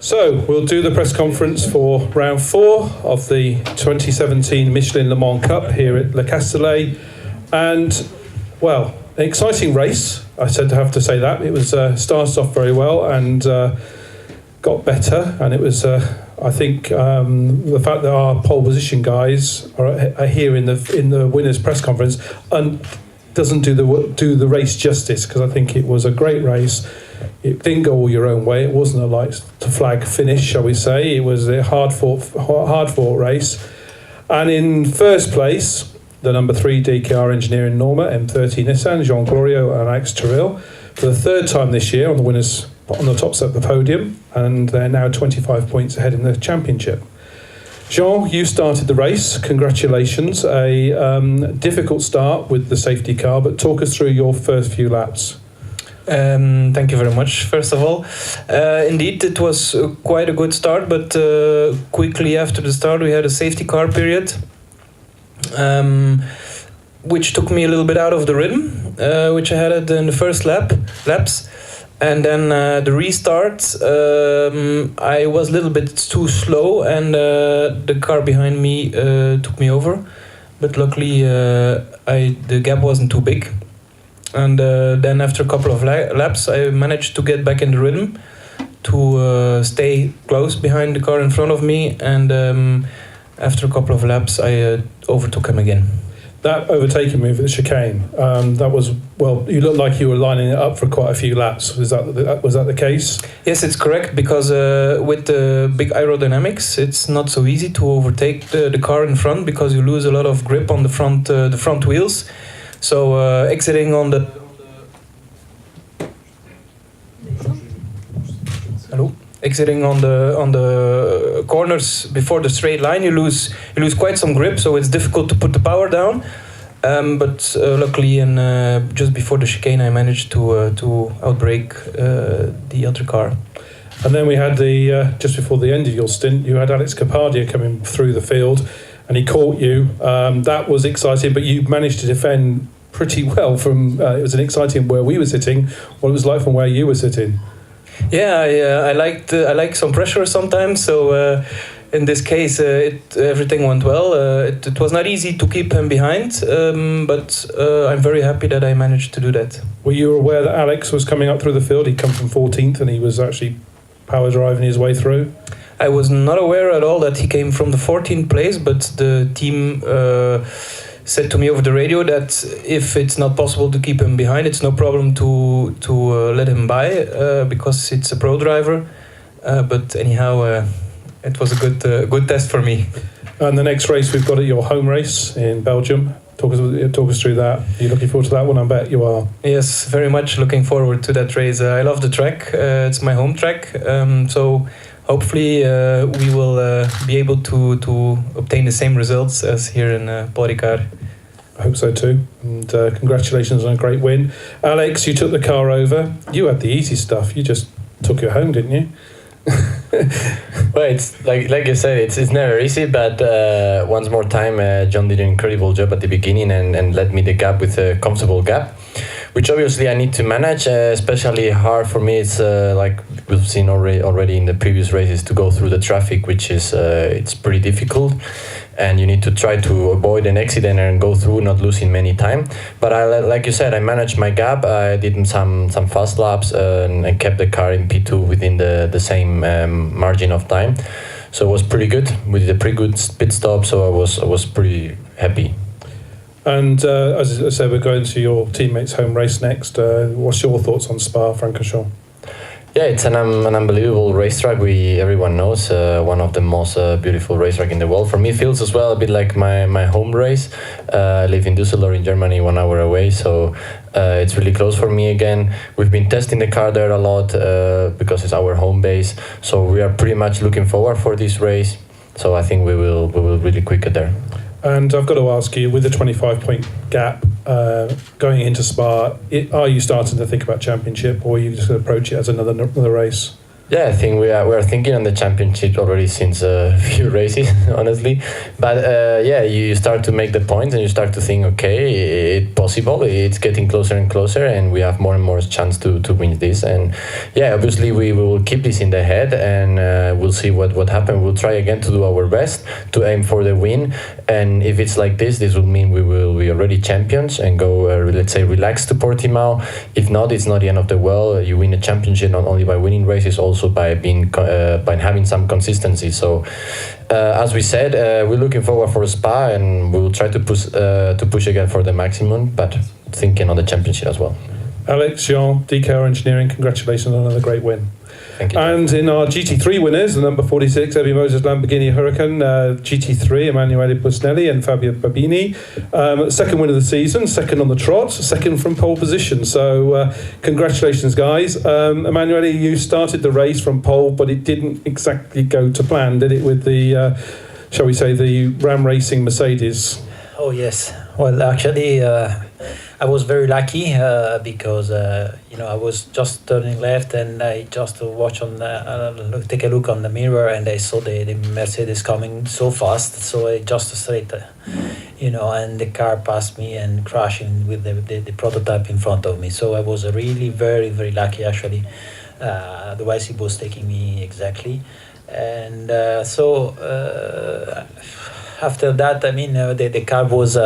So we'll do the press conference for round 4 of the 2017 Michelin Le Mans Cup here at Le Castellet. And, well, an exciting race. I have to say that. It was started off very well and got better. And it was, I think, the fact that our pole position guys are here in the winners' press conference and doesn't do the race justice, because I think it was a great race. It didn't go all your own way. It wasn't a light to flag finish, shall we say. It was a hard fought race. And in first place, the number 3 DKR engineering Norma, M30 Nissan, Jean Glorio and Alex Terrell, for the third time this year on the top set of the podium, and they're now 25 points ahead in the championship. Jean, you started the race. Congratulations. A difficult start with the safety car, but talk us through your first few laps. Thank you very much, first of all. Indeed, it was quite a good start, but quickly after the start we had a safety car period, which took me a little bit out of the rhythm, which I had in the first laps. And then the restart, I was a little bit too slow, and the car behind me took me over. But luckily the gap wasn't too big. And then after a couple of laps, I managed to get back in the rhythm, to stay close behind the car in front of me. And after a couple of laps, I overtook him again. That overtaking move at the chicane, that was, well, you looked like you were lining it up for quite a few laps. Was that the case? Yes, it's correct, because with the big aerodynamics, it's not so easy to overtake the car in front, because you lose a lot of grip on the front wheels. So exiting on the corners before the straight line, you lose quite some grip. So it's difficult to put the power down. But luckily, just before the chicane, I managed to outbrake the other car. And then we had just before the end of your stint, you had Alex Capadia coming through the field, and he caught you. That was exciting, but you managed to defend pretty well from. It was an exciting where we were sitting. What it was like from where you were sitting. Yeah, I like some pressure sometimes. So in this case, everything went well. It was not easy to keep him behind, but I'm very happy that I managed to do that. Were you aware that Alex was coming up through the field? He'd come from 14th, and he was actually power driving his way through. I was not aware at all that he came from the 14th place, but the team said to me over the radio that if it's not possible to keep him behind, it's no problem to let him by, because it's a pro driver. But anyhow, it was a good test for me. And the next race we've got at your home race in Belgium. Talk us through that. Are you looking forward to that one? I bet you are. Yes, very much looking forward to that race. I love the track. It's my home track. So hopefully we will be able to obtain the same results as here in Paul Ricard. I hope so too. And congratulations on a great win. Alex, you took the car over. You had the easy stuff. You just took it home, didn't you? Well, it's like you said, it's never easy, but once more time, John did an incredible job at the beginning and led me the gap with a comfortable gap, which obviously I need to manage. Especially hard for me, it's like we've seen already in the previous races, to go through the traffic, which is it's pretty difficult, and you need to try to avoid an accident and go through, not losing many time. But like you said, I managed my gap. I did some fast laps and I kept the car in P2 within the same margin of time. So it was pretty good. We did a pretty good pit stop, so I was pretty happy. And as I said, we're going to your teammates' home race next. What's your thoughts on Spa-Francorchamps? Yeah, it's an unbelievable racetrack. Everyone knows, one of the most beautiful racetrack in the world. For me, it feels as well a bit like my home race. I live in Düsseldorf in Germany, 1 hour away, so it's really close for me again. We've been testing the car there a lot because it's our home base. So we are pretty much looking forward for this race. So I think we will really quick it there. And I've got to ask you, with the 25-point gap going into Spa, are you starting to think about championship, or are you just going to approach it as another race? Yeah, I think we are thinking on the championship already since a few races, honestly. But yeah, you start to make the points and you start to think, okay, it's possible. It's getting closer and closer, and we have more and more chance to win this. And yeah, obviously we will keep this in the head, and we'll see what happens. We'll try again to do our best to aim for the win. And if it's like this would mean we will be already champions and go, let's say, relaxed to Portimao. If not, it's not the end of the world. You win a championship not only by winning races, also by being by having some consistency. So as we said, we're looking forward for Spa, and we will try to push again for the maximum, but thinking on the championship as well. Alex, Jean, DKR Engineering, congratulations on another great win. Thank you. And in our GT3 winners, the number 46, Evi Moses Lamborghini Huracan, GT3, Emanuele Busnelli and Fabio Babini. Second win of the season, second on the trot, second from pole position. So congratulations, guys. Emanuele, you started the race from pole, but it didn't exactly go to plan, did it, with the, shall we say, the Ram Racing Mercedes? Oh, yes. Well, actually, I was very lucky because I was just turning left and I just take a look on the mirror and I saw the Mercedes coming so fast, so I just straight, and the car passed me and crashing with the prototype in front of me. So I was really very, very lucky actually. Otherwise, it was taking me exactly, and after that, I mean, the car was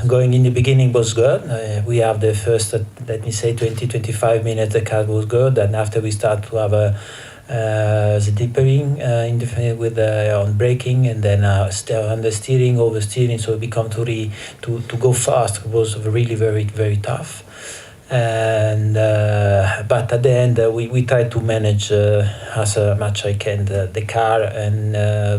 going in the beginning was good. We have the first, let me say, 20-25 minutes, the car was good. And after we start to have the dipping on braking, and then understeering, oversteering, so it become to go fast. It was really very, very tough. And but at the end we try to manage as much I can the car, and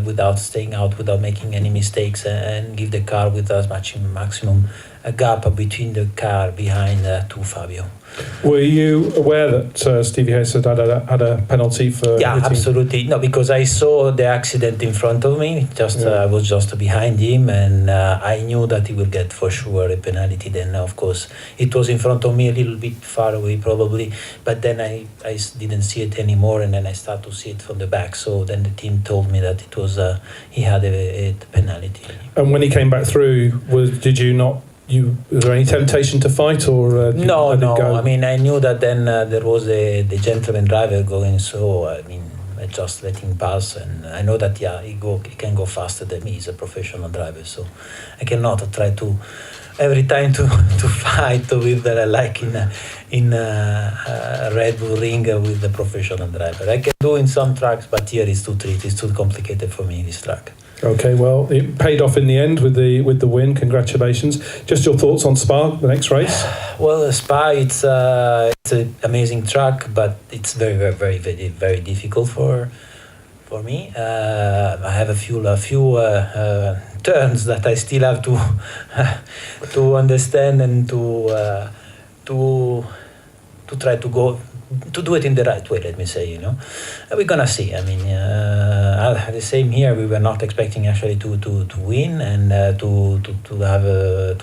without staying out, without making any mistakes, and give the car with as much maximum a gap between the car behind to Fabio. Were you aware that Stevie Hayes had a penalty for hitting? Absolutely. No, because I saw the accident in front of me. I was just behind him, and I knew that he would get for sure a penalty. Then, of course, it was in front of me, a little bit far away probably, but then I didn't see it anymore, and then I started to see it from the back. So then the team told me that it was he had a penalty. And when he came back through, was there any temptation to fight, or no? I mean, I knew that then there was the gentleman driver going, so I mean, I just let him pass, and I know that he can go faster than me. He's a professional driver, so I cannot try to every time to fight with like in a Red Bull ring with the professional driver. I can do in some tracks, but here it's too complicated for me, this track. Okay, well, it paid off in the end with the win. Congratulations. Just your thoughts on Spa, the next race? Well, Spa, it's an amazing track, but it's very, very, very, very, very difficult for me. I have a few turns that I still have to understand and to try to go. To do it in the right way, let me say, we're gonna see. I mean, the same here. We were not expecting actually to win and to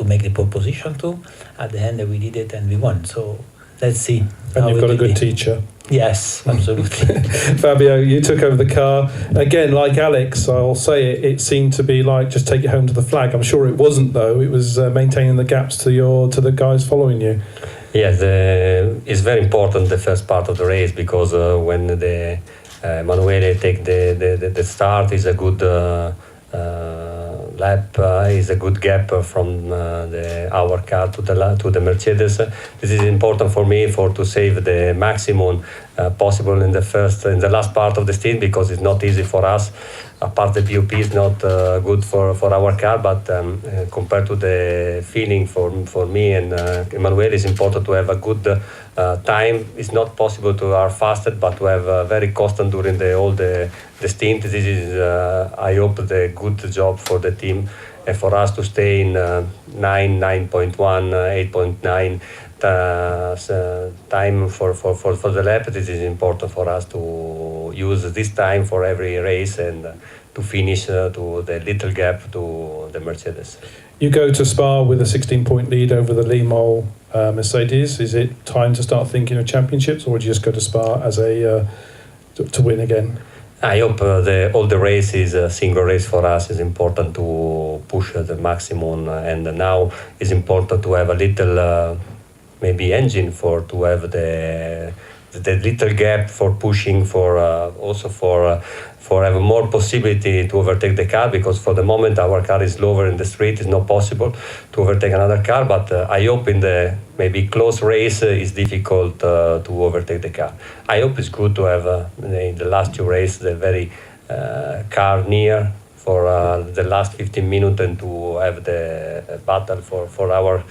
make the pole position too. At the end, we did it and we won. So let's see. And you've got a good teacher. Yes, absolutely. Fabio, you took over the car again, like Alex. I'll say it seemed to be like just take it home to the flag. I'm sure it wasn't though. It was maintaining the gaps to the guys following you. Yes, it's very important the first part of the race, because when the Emanuele take the start is a good lap, is a good gap from our car to the Mercedes. This is important for me to save the maximum possible in the last part of the stint, because it's not easy for us. Apart the BOP is not good for our car, but compared to the feeling for me and Emanuele, it's important to have a good time. It's not possible to are faster, but to have very constant during all the stint. This is, I hope, the good job for the team and for us to stay in 9.1, 8.9 time for the lap. This is important for us to use this time for every race and to finish to the little gap to the Mercedes. You go to Spa with a 16-point lead over the Limo Mercedes. Is it time to start thinking of championships, or would you just go to Spa as a to win again? I hope all the races, a single race for us is important to push the maximum, and now it's important to have a little maybe engine to have the little gap for pushing, for also for have more possibility to overtake the car, because for the moment our car is lower in the street, it's not possible to overtake another car, but I hope in the maybe close race it's difficult to overtake the car. I hope it's good to have in the last two races the very car near for the last 15 minutes and to have the battle for our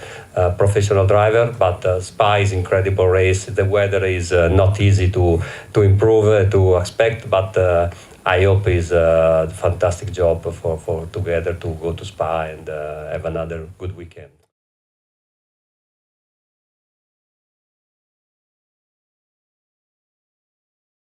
professional driver. But Spa is incredible race. The weather is not easy to improve, to expect, but I hope it's a fantastic job for together to go to Spa and have another good weekend.